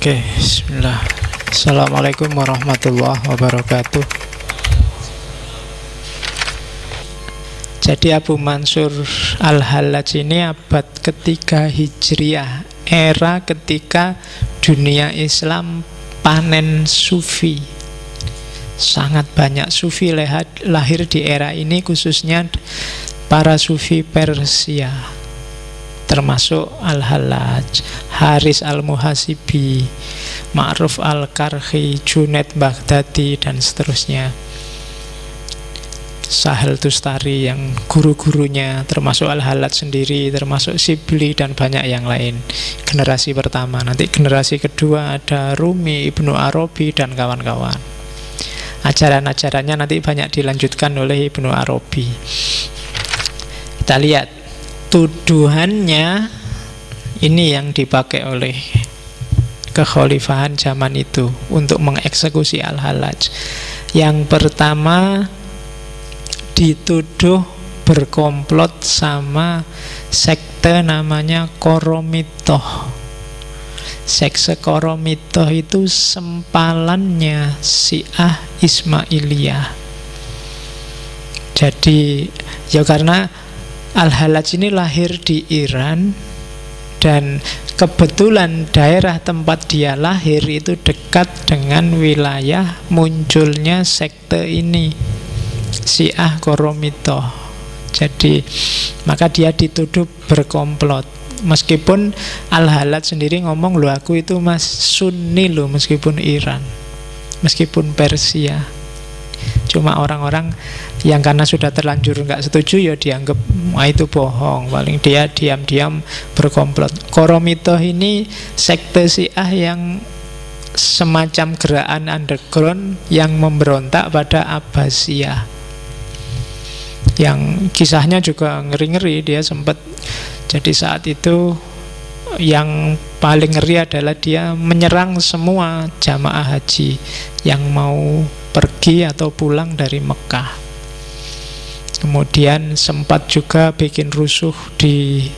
Oke, bismillah. Assalamualaikum warahmatullahi wabarakatuh. Jadi Abu Mansur Al-Hallaj ini abad ketiga Hijriah, era ketika dunia Islam panen sufi. Sangat banyak sufi lahir di era ini, khususnya para sufi Persia, termasuk Al-Hallaj, Haris Al-Muhasibi, Ma'ruf Al-Karhi, Junaid Baghdadi, dan seterusnya. Sahel Tustari yang guru-gurunya, termasuk Al-Hallaj sendiri, termasuk Sibli, dan banyak yang lain. Generasi pertama. Nanti generasi kedua ada Rumi, Ibnu Arabi, dan kawan-kawan. Ajaran-ajarannya nanti banyak dilanjutkan oleh Ibnu Arabi. Kita lihat tuduhannya ini yang dipakai oleh kekhalifahan zaman itu untuk mengeksekusi Al-Hallaj. Yang pertama, dituduh berkomplot sama sekte namanya Koromitoh. Sekte Koromitoh itu sempalannya Syiah Ismailiyah. Jadi ya karena Al-Hallaj ini lahir di Iran, dan kebetulan daerah tempat dia lahir itu dekat dengan wilayah munculnya sekte ini, Syiah Koromitoh. Jadi maka dia dituduh berkomplot. Meskipun Al-Hallaj sendiri ngomong, loh aku itu mas Sunni loh, meskipun Iran, meskipun Persia. Cuma orang-orang yang karena sudah terlanjur nggak setuju, ya dianggap wah itu bohong. Paling dia diam-diam berkomplot. Koromitoh ini sekte Syiah yang semacam gerakan underground yang memberontak pada Abbasiyah, yang kisahnya juga ngeri-ngeri. Dia sempat, jadi saat itu yang paling ngeri adalah dia menyerang semua jamaah haji yang mau pergi atau pulang dari Mekah. Kemudian sempat juga bikin rusuh di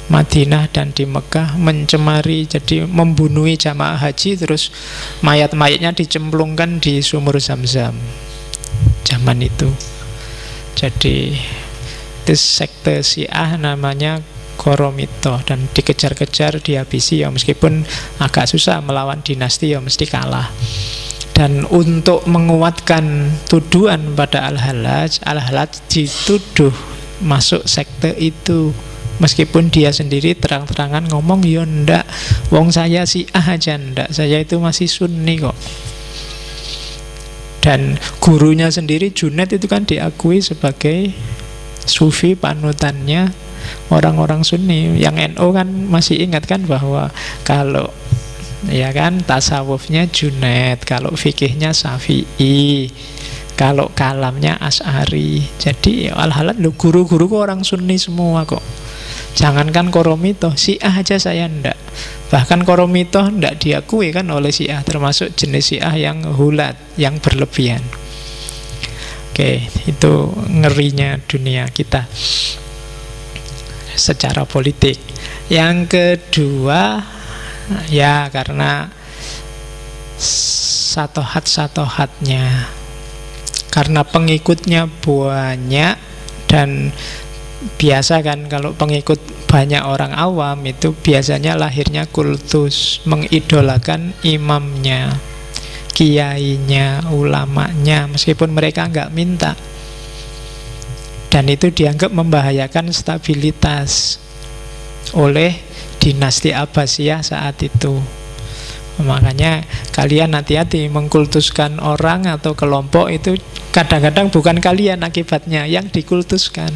Madinah dan di Mekah, mencemari, jadi membunuhi jamaah haji, terus mayat-mayatnya dicemplungkan di sumur Zam-Zam zaman itu. Jadi itu sekte Syiah namanya Koromitoh, dan dikejar-kejar, dihabisi ya, meskipun agak susah melawan dinasti, ya mesti kalah. Dan untuk menguatkan tuduhan pada Al-Hallaj, Al-Hallaj dituduh masuk sekte itu, meskipun dia sendiri terang-terangan ngomong, ya ndak, wong saya Syiah aja ndak, saya itu masih Sunni kok. Dan gurunya sendiri Junaid itu kan diakui sebagai sufi panutannya orang-orang Sunni. Yang NU kan masih ingat kan bahwa kalau ya kan tasawufnya Junaid, kalau fikihnya Syafi'i, kalau kalamnya Asy'ari. Jadi ya Al-Hallaj, guru-guru kok orang Sunni semua kok. Jangankan Koromitoh, Syiah aja saya ndak. Bahkan Koromitoh ndak diakui kan oleh Syiah, termasuk jenis Syiah yang hulat, yang berlebihan. Oke, itu ngerinya dunia kita secara politik. Yang kedua, ya karena satohat-satohatnya, karena pengikutnya banyak, dan biasa kan kalau pengikut banyak orang awam itu biasanya lahirnya kultus, mengidolakan imamnya, kiainya, ulamanya, meskipun mereka nggak minta. Dan itu dianggap membahayakan stabilitas oleh dinasti Abbasiyah saat itu. Makanya kalian hati-hati mengkultuskan orang atau kelompok itu. Kadang-kadang bukan kalian akibatnya, yang dikultuskan,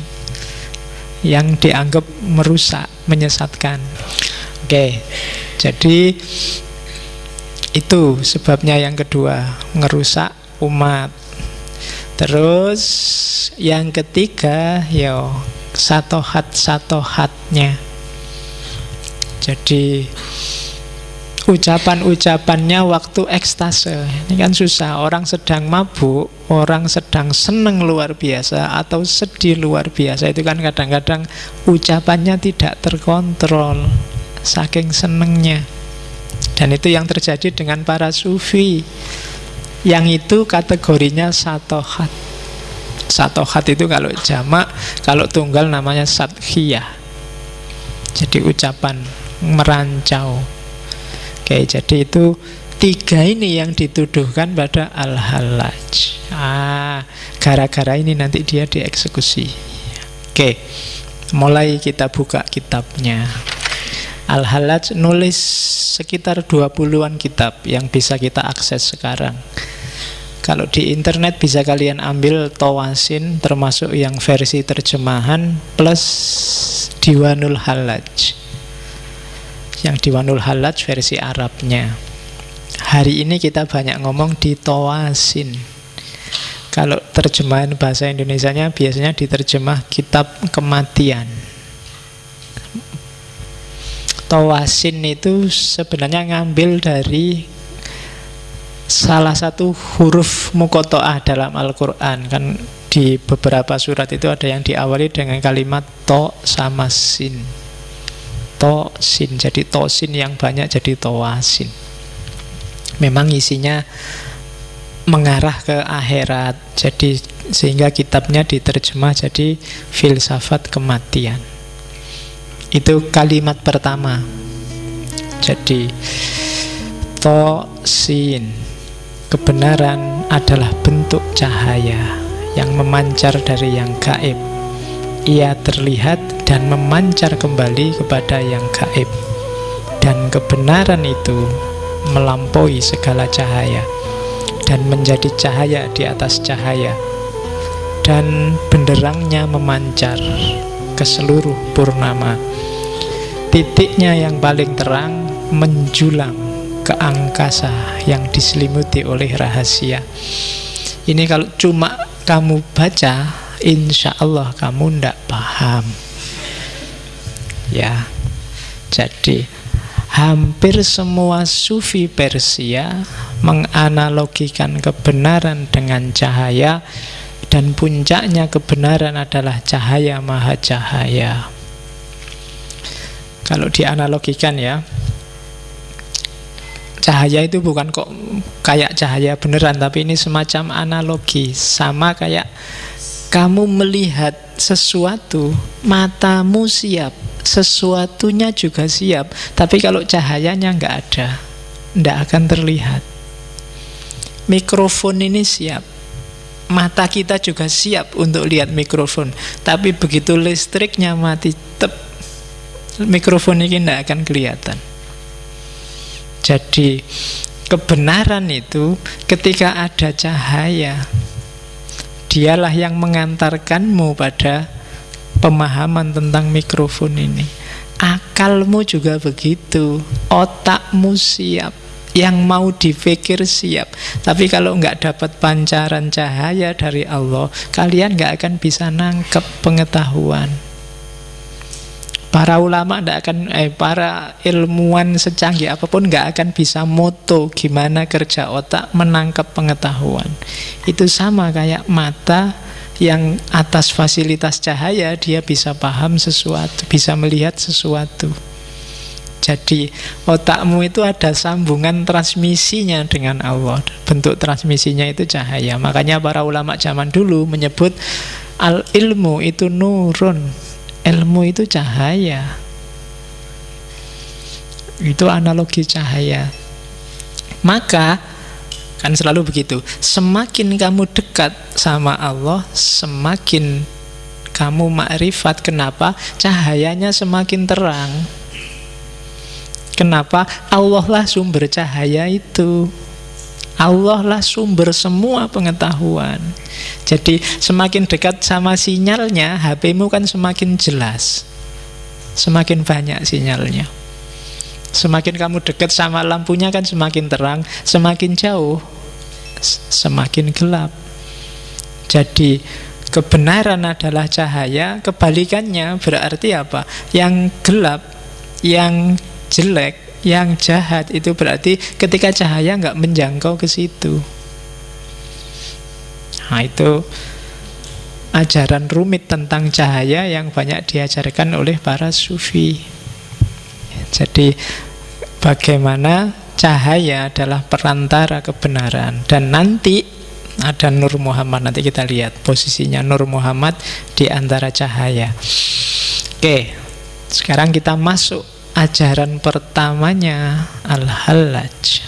yang dianggap merusak, menyesatkan. Oke, jadi itu sebabnya yang kedua, ngerusak umat. Terus yang ketiga, ya satohat-satohatnya. Jadi ucapan-ucapannya waktu ekstase. Ini kan susah, orang sedang mabuk, orang sedang seneng luar biasa atau sedih luar biasa, itu kan kadang-kadang ucapannya tidak terkontrol saking senengnya. Dan itu yang terjadi dengan para sufi. Yang itu kategorinya satohat. Satohat itu kalau jamak, kalau tunggal namanya sathiyah. Jadi ucapan merancau. Oke, jadi itu tiga ini yang dituduhkan pada Al-Hallaj. Gara-gara ini nanti dia dieksekusi. Oke, mulai kita buka kitabnya. Al-Hallaj nulis sekitar 20-an kitab yang bisa kita akses sekarang. Kalau di internet bisa kalian ambil Tawasin, termasuk yang versi terjemahan, plus Diwanul Hallaj. Yang Diwanul Hallaj versi Arabnya. Hari ini kita banyak ngomong di Tawasin. Kalau terjemahan bahasa Indonesianya biasanya diterjemah kitab kematian. Tawasin itu sebenarnya ngambil dari salah satu huruf muqatta'ah dalam Al-Quran. Kan di beberapa surat itu ada yang diawali dengan kalimat to sama sin. To sin, jadi tosin yang banyak jadi tawasin. Memang isinya mengarah ke akhirat. Jadi sehingga kitabnya diterjemah jadi filsafat kematian. Itu kalimat pertama. Jadi tosin, kebenaran adalah bentuk cahaya yang memancar dari yang gaib. Ia terlihat dan memancar kembali kepada yang gaib. Dan kebenaran itu melampaui segala cahaya dan menjadi cahaya di atas cahaya. Dan benderangnya memancar ke seluruh purnama. Titiknya yang paling terang menjulang ke angkasa yang diselimuti oleh rahasia. Ini kalau cuma kamu baca, insya Allah kamu ndak paham. Ya, jadi hampir semua sufi Persia menganalogikan kebenaran dengan cahaya, dan puncaknya kebenaran adalah cahaya maha cahaya. Kalau dianalogikan ya, cahaya itu bukan kok kayak cahaya beneran, tapi ini semacam analogi. Sama kayak kamu melihat sesuatu, matamu siap, sesuatunya juga siap. Tapi kalau cahayanya nggak ada, nggak akan terlihat. Mikrofon ini siap, mata kita juga siap untuk lihat mikrofon. Tapi begitu listriknya mati, mikrofon ini tidak akan kelihatan. Jadi kebenaran itu ketika ada cahaya, dialah yang mengantarkanmu pada pemahaman tentang mikrofon ini. Akalmu juga begitu, otakmu siap, yang mau dipikir siap. Tapi kalau nggak dapat pancaran cahaya dari Allah, kalian nggak akan bisa nangkep pengetahuan. Para ulama para ilmuwan secanggih apapun nggak akan bisa moto gimana kerja otak menangkap pengetahuan. Itu sama kayak mata yang atas fasilitas cahaya dia bisa paham sesuatu, bisa melihat sesuatu. Jadi otakmu itu ada sambungan transmisinya dengan Allah. Bentuk transmisinya itu cahaya. Makanya para ulama zaman dulu menyebut al-ilmu itu nurun. Ilmu itu cahaya. Itu analogi cahaya. Maka kan selalu begitu, semakin kamu dekat sama Allah, semakin kamu makrifat. Kenapa? Cahayanya semakin terang. Kenapa? Allah lah sumber cahaya itu. Allah lah sumber semua pengetahuan. Jadi semakin dekat sama sinyalnya, HP-mu kan semakin jelas, semakin banyak sinyalnya. Semakin kamu dekat sama lampunya kan semakin terang, semakin jauh semakin gelap. Jadi kebenaran adalah cahaya, kebalikannya berarti apa? Yang gelap, yang jelek, yang jahat itu berarti ketika cahaya nggak menjangkau ke situ. Nah, itu ajaran rumit tentang cahaya yang banyak diajarkan oleh para sufi. Jadi bagaimana cahaya adalah perantara kebenaran. Dan nanti ada Nur Muhammad. Nanti kita lihat posisinya Nur Muhammad di antara cahaya. Oke, sekarang kita masuk ajaran pertamanya Al-Hallaj.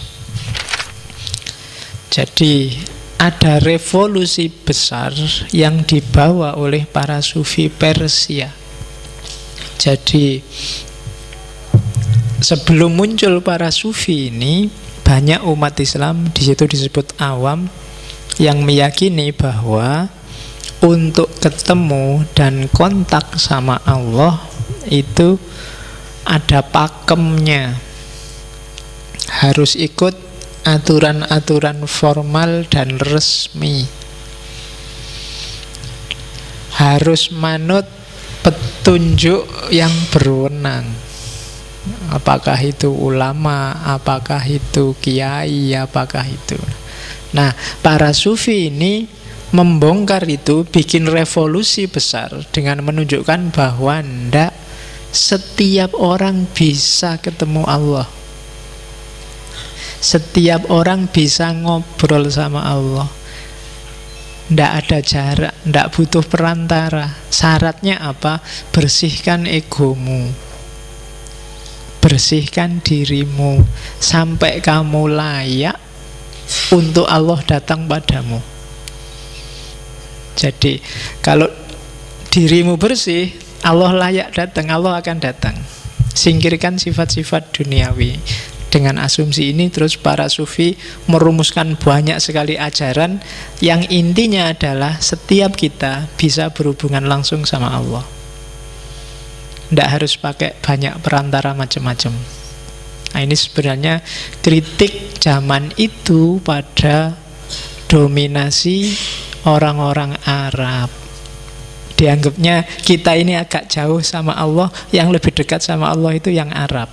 Jadi ada revolusi besar yang dibawa oleh para sufi Persia. Jadi sebelum muncul para sufi ini, banyak umat Islam, di situ disebut awam, yang meyakini bahwa untuk ketemu dan kontak sama Allah itu ada pakemnya. Harus ikut aturan-aturan formal dan resmi. Harus manut petunjuk yang berwenang. Apakah itu ulama, apakah itu kiai, apakah itu. Nah, para sufi ini membongkar itu, bikin revolusi besar dengan menunjukkan bahwa ndak setiap orang bisa ketemu Allah. Setiap orang bisa ngobrol sama Allah. Ndak ada jarak, ndak butuh perantara. Syaratnya apa? Bersihkan egomu, bersihkan dirimu, sampai kamu layak untuk Allah datang padamu. Jadi kalau dirimu bersih, Allah layak datang, Allah akan datang. Singkirkan sifat-sifat duniawi. Dengan asumsi ini terus para sufi merumuskan banyak sekali ajaran yang intinya adalah setiap kita bisa berhubungan langsung sama Allah. Tidak harus pakai banyak perantara macam-macam. Nah, ini sebenarnya kritik zaman itu pada dominasi orang-orang Arab. Dianggapnya kita ini agak jauh sama Allah, yang lebih dekat sama Allah itu yang Arab.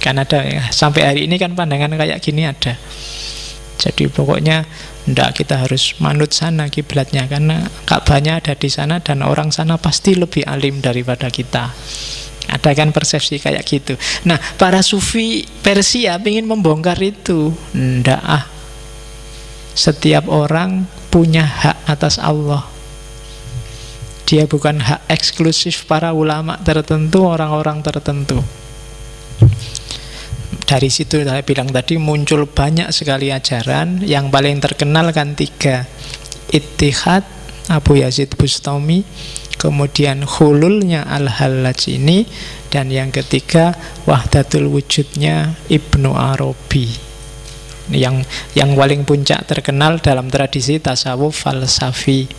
Kan ada ya, sampai hari ini kan pandangan kayak gini ada. Jadi pokoknya ndak, kita harus manut sana kiblatnya, karena Ka'bahnya ada di sana dan orang sana pasti lebih alim daripada kita. Ada kan persepsi kayak gitu. Nah, para sufi Persia ingin membongkar itu. Ndak, setiap orang punya hak atas Allah. Dia bukan hak eksklusif para ulama tertentu, orang-orang tertentu. Dari situ saya bilang tadi muncul banyak sekali ajaran. Yang paling terkenal kan 3: Ittihad Abu Yazid Bustami, kemudian hululnya Al-Hallaj ini, dan yang ketiga Wahdatul Wujudnya Ibnu Arabi. Yang paling puncak terkenal dalam tradisi tasawuf falsafi.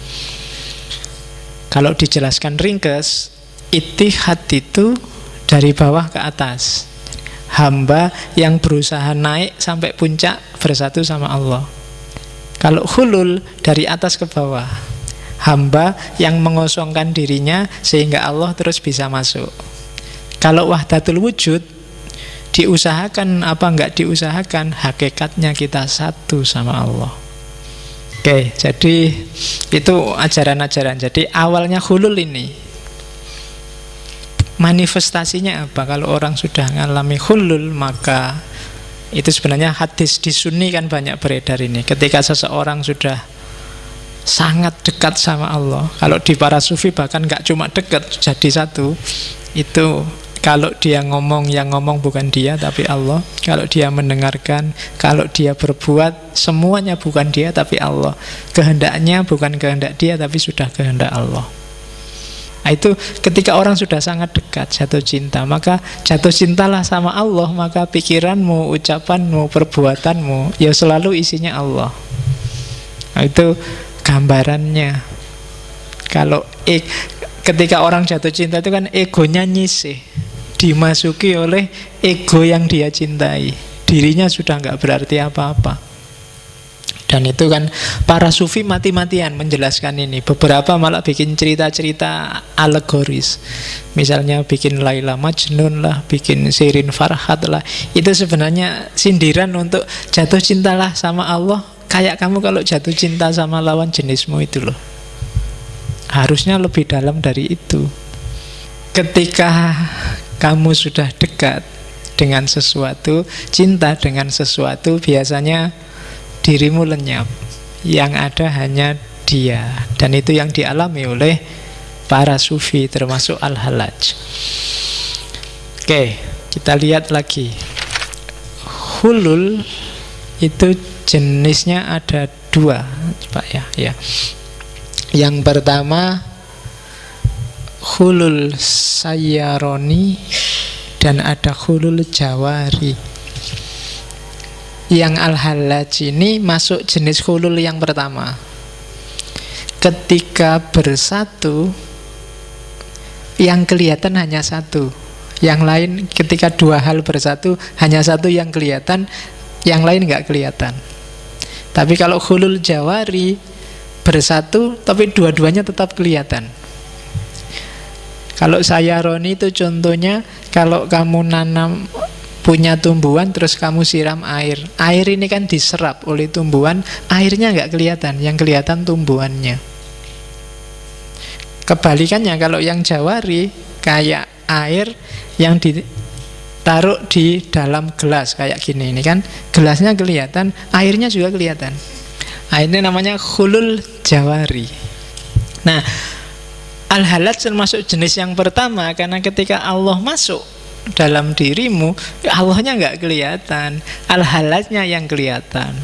Kalau dijelaskan ringkes, ittihad itu dari bawah ke atas. Hamba yang berusaha naik sampai puncak bersatu sama Allah. Kalau hulul dari atas ke bawah, hamba yang mengosongkan dirinya sehingga Allah terus bisa masuk. Kalau wahdatul wujud, diusahakan apa enggak diusahakan, hakikatnya kita satu sama Allah. Oke, jadi itu ajaran-ajaran. Jadi awalnya hulul ini, manifestasinya apa? Kalau orang sudah mengalami hulul, maka itu sebenarnya hadis di Sunni kan banyak beredar ini. Ketika seseorang sudah sangat dekat sama Allah, kalau di para sufi bahkan gak cuma dekat, jadi satu. Itu kalau dia ngomong, yang ngomong bukan dia tapi Allah. Kalau dia mendengarkan, kalau dia berbuat, semuanya bukan dia tapi Allah. Kehendaknya bukan kehendak dia tapi sudah kehendak Allah. Nah, itu ketika orang sudah sangat dekat, jatuh cinta, maka jatuh cintalah sama Allah, maka pikiranmu, ucapanmu, perbuatanmu ya selalu isinya Allah. Nah, itu gambarannya. Kalau ketika orang jatuh cinta itu kan egonya nyisih, dimasuki oleh ego yang dia cintai. Dirinya sudah nggak berarti apa-apa. Dan itu kan para sufi mati-matian menjelaskan ini. Beberapa malah bikin cerita-cerita alegoris. Misalnya bikin Laila Majnun lah, bikin Shirin Farhat lah. Itu sebenarnya sindiran untuk jatuh cintalah sama Allah kayak kamu kalau jatuh cinta sama lawan jenismu itu loh. Harusnya lebih dalam dari itu. Ketika kamu sudah dekat, dengan sesuatu, cinta dengan sesuatu, biasanya dirimu lenyap. Yang ada hanya dia. Dan itu yang dialami oleh para sufi, termasuk Al-Hallaj. Oke, kita lihat lagi. Hulul itu jenisnya ada dua, Pak ya. Yang pertama hulul sayyaroni dan ada hulul jawari. Yang Al-Hallaj ini masuk jenis hulul yang pertama. Ketika bersatu, yang kelihatan hanya satu. Yang lain, ketika dua hal bersatu, hanya satu yang kelihatan, yang lain nggak kelihatan. Tapi kalau hulul jawari, bersatu tapi dua-duanya tetap kelihatan. Kalau sayaroni itu contohnya, kalau kamu nanam, punya tumbuhan terus kamu siram air. Air ini kan diserap oleh tumbuhan, airnya nggak kelihatan, yang kelihatan tumbuhannya. Kebalikannya kalau yang jawari, kayak air yang ditaruh di dalam gelas kayak gini. Ini kan gelasnya kelihatan, airnya juga kelihatan. Nah, ini namanya hulul jawari. Nah, Al-Hallaj termasuk jenis yang pertama, karena ketika Allah masuk dalam dirimu, Allahnya nggak kelihatan, Al-Hallajnya yang kelihatan.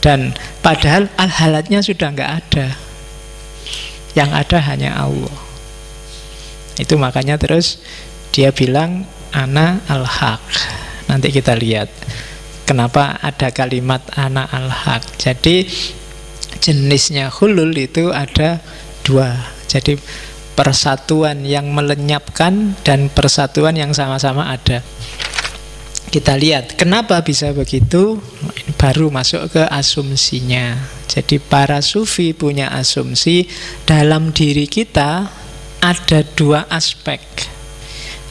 Dan padahal Al-Hallajnya sudah nggak ada, yang ada hanya Allah. Itu makanya terus dia bilang ana al-haq. Nanti kita lihat kenapa ada kalimat ana al-haq. Jadi jenisnya hulul itu ada dua. Jadi persatuan yang melenyapkan dan persatuan yang sama-sama ada. Kita lihat kenapa bisa begitu. Baru masuk ke asumsinya. Jadi para sufi punya asumsi dalam diri kita ada dua aspek.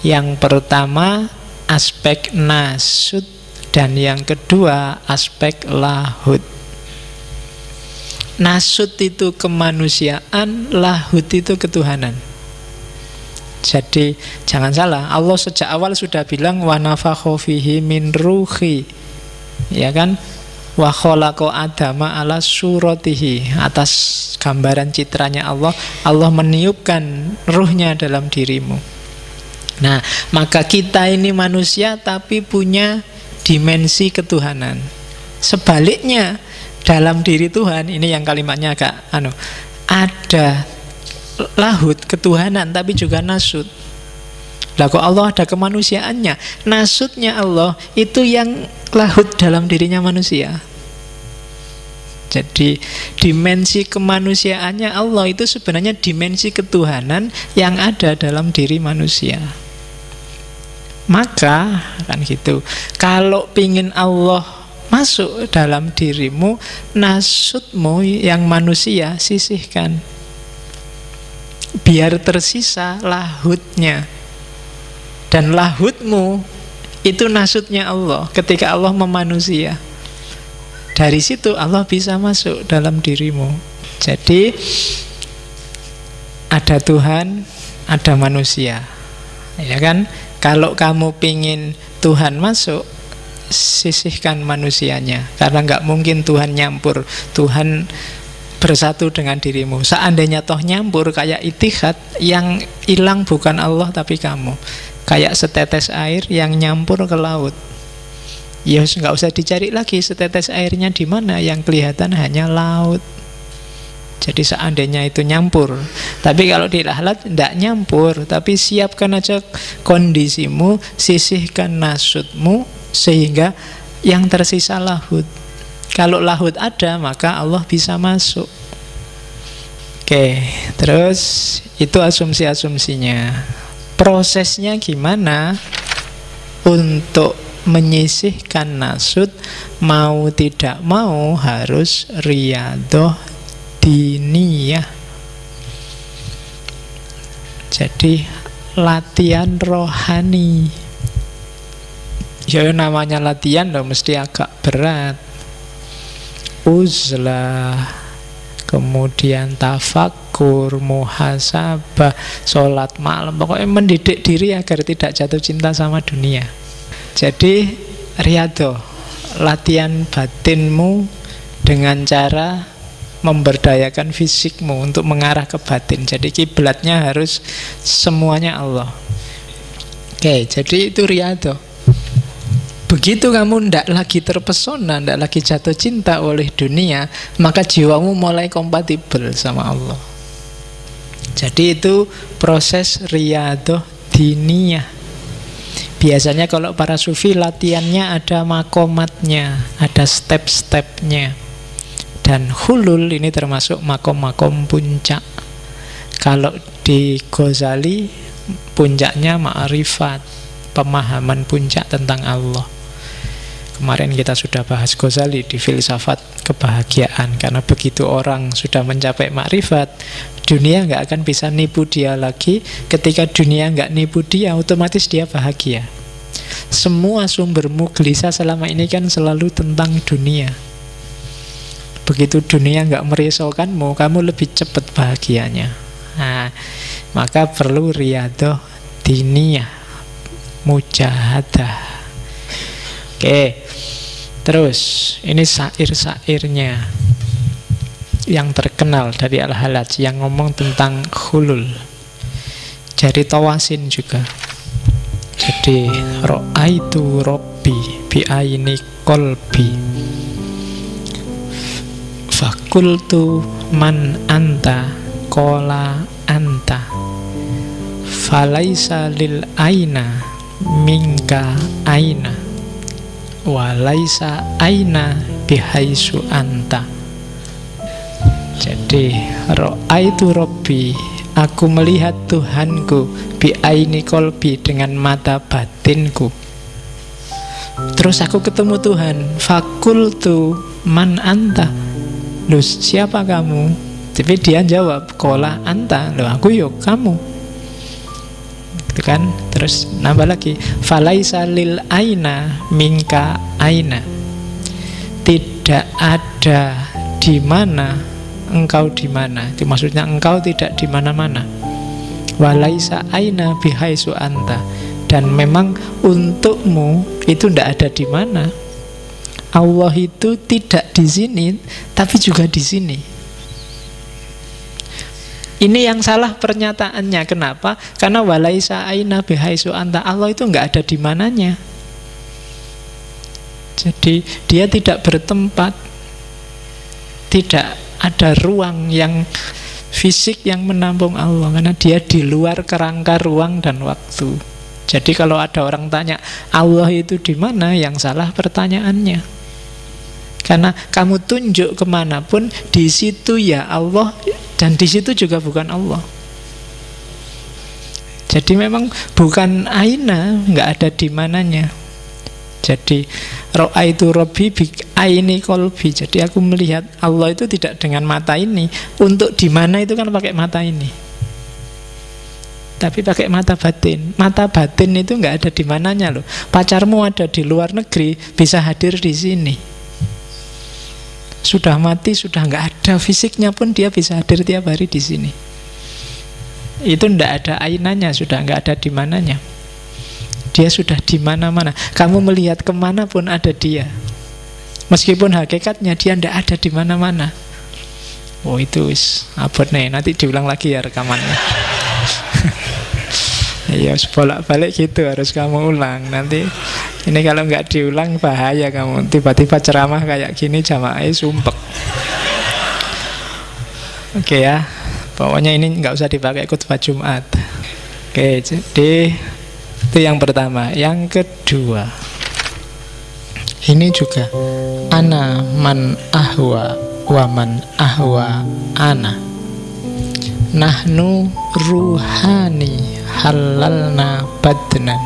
Yang pertama aspek nasut, dan yang kedua aspek lahud. Nasut itu kemanusiaan, lahud itu ketuhanan. Jadi jangan salah, Allah sejak awal sudah bilang wa nafakha fihi min ruhi, ya kan? Wa khalaqa adama ala suratihi, atas gambaran citranya Allah, Allah meniupkan ruhnya dalam dirimu. Nah, maka kita ini manusia tapi punya dimensi ketuhanan. Sebaliknya, dalam diri Tuhan, ini yang kalimatnya agak ada lahud, ketuhanan, tapi juga nasut. Lah kok Allah ada kemanusiaannya? Nasutnya Allah itu yang lahud dalam dirinya manusia. Jadi dimensi kemanusiaannya Allah itu sebenarnya dimensi ketuhanan yang ada dalam diri manusia. Maka kan gitu, kalau pingin Allah masuk dalam dirimu, nasutmu yang manusia sisihkan, biar tersisa lahudnya. Dan lahudmu itu nasutnya Allah ketika Allah memanusia. Dari situ Allah bisa masuk dalam dirimu. Jadi ada Tuhan, ada manusia, ya kan? Kalau kamu pingin Tuhan masuk, sisihkan manusianya, karena nggak mungkin Tuhan nyampur. Tuhan bersatu dengan dirimu. Seandainya toh nyampur kayak itihad, yang hilang bukan Allah tapi kamu. Kayak setetes air yang nyampur ke laut, ya nggak usah dicari lagi setetes airnya di mana, yang kelihatan hanya laut. Jadi seandainya itu nyampur, tapi kalau di Al-Hallaj tidak nyampur, tapi siapkan aja kondisimu, sisihkan nasutmu sehingga yang tersisa lahud. Kalau lahud ada, maka Allah bisa masuk. Oke, terus itu asumsi-asumsinya. Prosesnya gimana untuk menyisihkan nasut? Mau tidak mau harus riyadhah diniyah. Jadi latihan rohani. Ya namanya latihan loh, mesti agak berat. Uzlah, kemudian tafakkur, tafakur, muhasabah, sholat malam. Pokoknya mendidik diri agar tidak jatuh cinta sama dunia. Jadi riyadhah, latihan batinmu dengan cara memberdayakan fisikmu untuk mengarah ke batin. Jadi kiblatnya harus semuanya Allah. Oke, jadi itu riyadhah. Begitu kamu ndak lagi terpesona, ndak lagi jatuh cinta oleh dunia, maka jiwamu mulai kompatibel sama Allah. Jadi itu proses riyadhah diniyah. Biasanya kalau para sufi latihannya ada makomatnya, ada step-stepnya. Dan hulul ini termasuk makom-makom puncak. Kalau di Ghazali puncaknya ma'rifat, pemahaman puncak tentang Allah. Kemarin kita sudah bahas Ghazali di filsafat kebahagiaan. Karena begitu orang sudah mencapai ma'rifat, dunia nggak akan bisa nipu dia lagi. Ketika dunia nggak nipu dia, otomatis dia bahagia. Semua sumbermu gelisah selama ini kan selalu tentang dunia. Begitu dunia nggak merisaukanmu, kamu lebih cepat bahagianya. Nah, maka perlu riyadhah diniyah, mujahadah. Oke, terus ini syair-syairnya yang terkenal dari Al-Halaj yang ngomong tentang hulul. Jadi Tawasin juga. Jadi ra'aitu rabbi bi'aini qalbi fakultu man anta qala anta falaisa lil aina minka aina walaisa aina bihaisu anta. Jadi ra'aitu rabbi, aku melihat Tuhanku, bi'aini qalbi, dengan mata batinku. Terus aku ketemu Tuhan, fakultu man anta, loh siapa kamu? Tapi dia jawab, kola anta, loh aku yuk kamu. Gitu kan? Terus nambah lagi, falaisa lil aina minka aina, tidak ada di mana engkau di mana. Itu maksudnya engkau tidak di mana-mana. Walaisa aina bihaisu anta, dan memang untukmu itu tidak ada di mana. Allah itu tidak di sini, tapi juga di sini. Ini yang salah pernyataannya. Kenapa? Karena walaisa aina bihaisu anta, Allah itu nggak ada di mananya. Jadi dia tidak bertempat, tidak ada ruang yang fisik yang menampung Allah, karena dia di luar kerangka ruang dan waktu. Jadi kalau ada orang tanya Allah itu di mana, yang salah pertanyaannya. Karena kamu tunjuk kemanapun, di situ ya Allah, dan di situ juga bukan Allah. Jadi memang bukan aina, nggak ada di mananya. Jadi ra'aitu rabbi bi aini qalbi. Jadi aku melihat Allah itu tidak dengan mata ini. Untuk di mana itu kan pakai mata ini, tapi pakai mata batin. Mata batin itu nggak ada di mananya loh. Pacarmu ada di luar negeri, bisa hadir di sini. Sudah mati, sudah nggak ada fisiknya pun dia bisa hadir tiap hari di sini. Itu nggak ada ainanya, sudah nggak ada di mananya. Dia sudah di mana-mana. Kamu melihat kemana pun ada dia. Meskipun hakikatnya dia tidak ada di mana-mana. Oh itu wis abot nih. Nanti diulang lagi ya rekamannya. Iya, bolak-balik gitu harus kamu ulang. Nanti ini kalau nggak diulang bahaya kamu. Tiba-tiba ceramah kayak gini jamaahnya sumpek. Oke ya. Pokoknya ini nggak usah dipakai khutbah Jumat. Oke, jadi itu yang pertama. Yang kedua, ini juga ana man ahwa wa man ahwa ana, nahnu ruhani halalna badnan,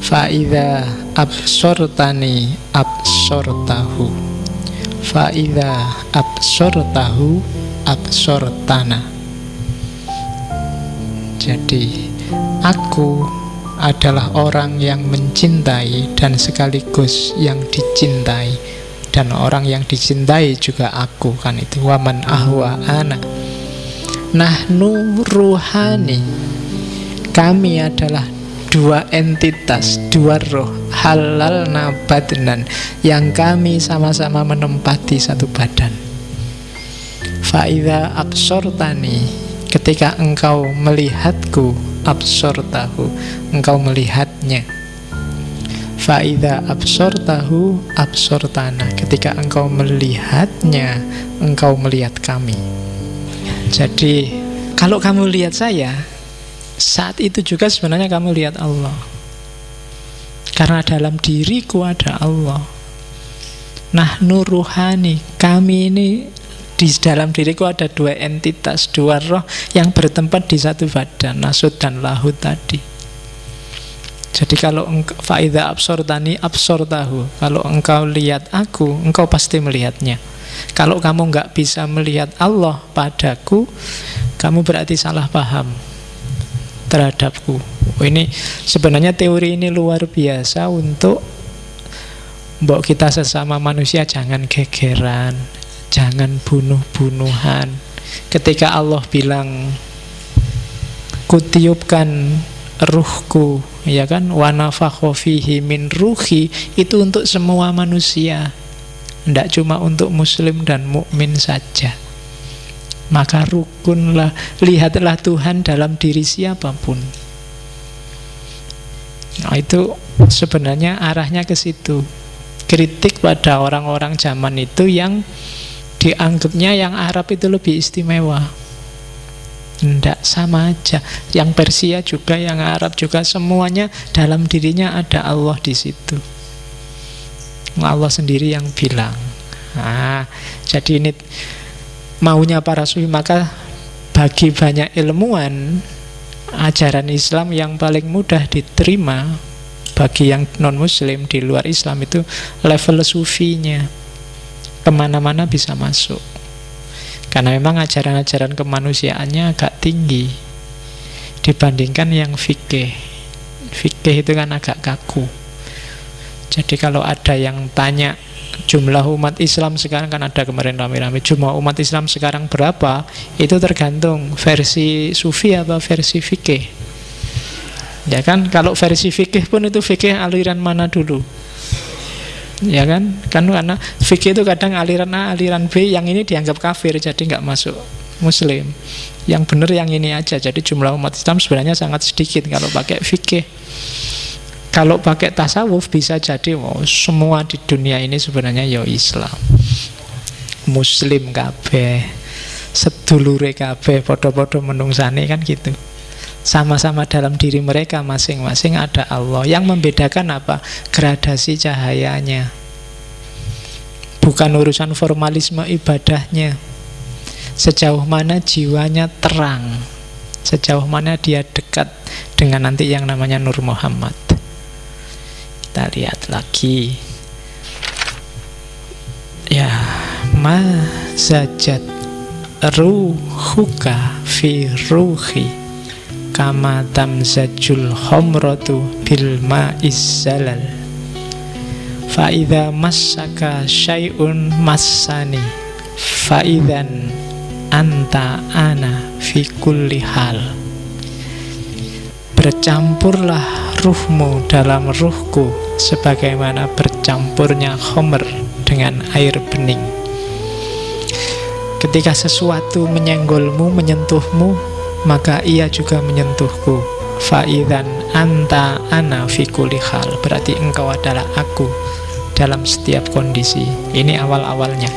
fa idza absortani absortahu, fa idza absortahu absortana. Jadi aku adalah orang yang mencintai dan sekaligus yang dicintai, dan orang yang dicintai juga aku, kan itu waman ahwa ana. Nahnu ruhani, kami adalah dua entitas, dua roh, halal nabadnan, yang kami sama-sama menempati satu badan. Fa'idha absortani, ketika engkau melihatku, absortahu, engkau melihatnya. Fa'idha absortahu absortana, ketika engkau melihatnya, engkau melihat kami. Jadi kalau kamu lihat saya, saat itu juga sebenarnya kamu lihat Allah. Karena dalam diriku ada Allah. Nahnu ruhani, kami ini di dalam diriku ada dua entitas, dua roh yang bertempat di satu badan, nasud dan lahud tadi. Jadi kalau fa'idha absortani absortahu, kalau engkau lihat aku, engkau pasti melihatnya. Kalau kamu nggak bisa melihat Allah padaku, kamu berarti salah paham terhadapku. Ini sebenarnya teori ini luar biasa untuk mbok kita sesama manusia jangan gegeran, jangan bunuh-bunuhan. Ketika Allah bilang kutiupkan ruhku, ya kan, wa nafakha fihi min ruhi, itu untuk semua manusia, tidak cuma untuk muslim dan mukmin saja. Maka rukunlah, lihatlah Tuhan dalam diri siapapun. Nah, itu sebenarnya arahnya ke situ. Kritik pada orang-orang zaman itu yang dianggapnya yang Arab itu lebih istimewa. Tidak, sama aja. Yang Persia juga, yang Arab juga, semuanya dalam dirinya ada Allah di situ. Allah sendiri yang bilang. Nah, jadi ini maunya para sufi. Maka bagi banyak ilmuwan, ajaran Islam yang paling mudah diterima bagi yang non-muslim di luar Islam itu level sufinya. Kemana-mana bisa masuk. Karena memang ajaran-ajaran kemanusiaannya agak tinggi dibandingkan yang fikih. Fikih itu kan agak kaku. Jadi kalau ada yang tanya jumlah umat Islam sekarang, kan ada kemarin rame-rame, jumlah umat Islam sekarang berapa, itu tergantung versi sufi apa versi fikih. Ya kan, kalau versi fikih pun itu fikih aliran mana dulu, ya kan, karena fikih itu kadang aliran A, aliran B, yang ini dianggap kafir jadi nggak masuk muslim, yang benar yang ini aja. Jadi jumlah umat Islam sebenarnya sangat sedikit kalau pakai fikih. Kalau pakai tasawuf bisa jadi semua di dunia ini sebenarnya ya Islam, muslim kabeh, sedulure kabeh, podo-podo menungsane, kan gitu. Sama-sama dalam diri mereka masing-masing ada Allah. Yang membedakan apa? Gradasi cahayanya. Bukan urusan formalisme ibadahnya. Sejauh mana jiwanya terang, sejauh mana dia dekat dengan nanti yang namanya Nur Muhammad. Kita lihat lagi. Ya, ma zajat ruhuka fi ruhi kama tamzajul khamratu bil ma'is zalal fa idza massaka syai'un massani fa idzan anta ana fi kulli hal. Bercampurlah ruhmu dalam ruhku sebagaimana bercampurnya khamr dengan air bening. Ketika sesuatu menyenggolmu, menyentuhmu, maka ia juga menyentuhku. Fa'idzan anta ana fi kulli hal, berarti engkau adalah aku dalam setiap kondisi. Ini awal-awalnya,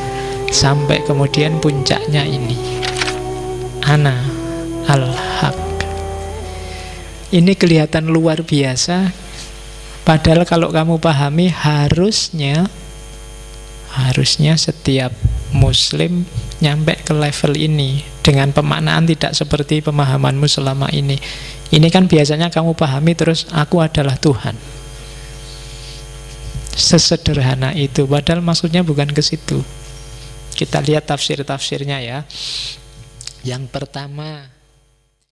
sampai kemudian puncaknya ini, ana al-haq. Ini kelihatan luar biasa, padahal kalau kamu pahami harusnya setiap muslim nyampe ke level ini dengan pemaknaan tidak seperti pemahamanmu selama ini. Ini kan biasanya kamu pahami terus aku adalah Tuhan. Sesederhana itu, padahal maksudnya bukan ke situ. Kita lihat tafsir-tafsirnya ya. Yang pertama,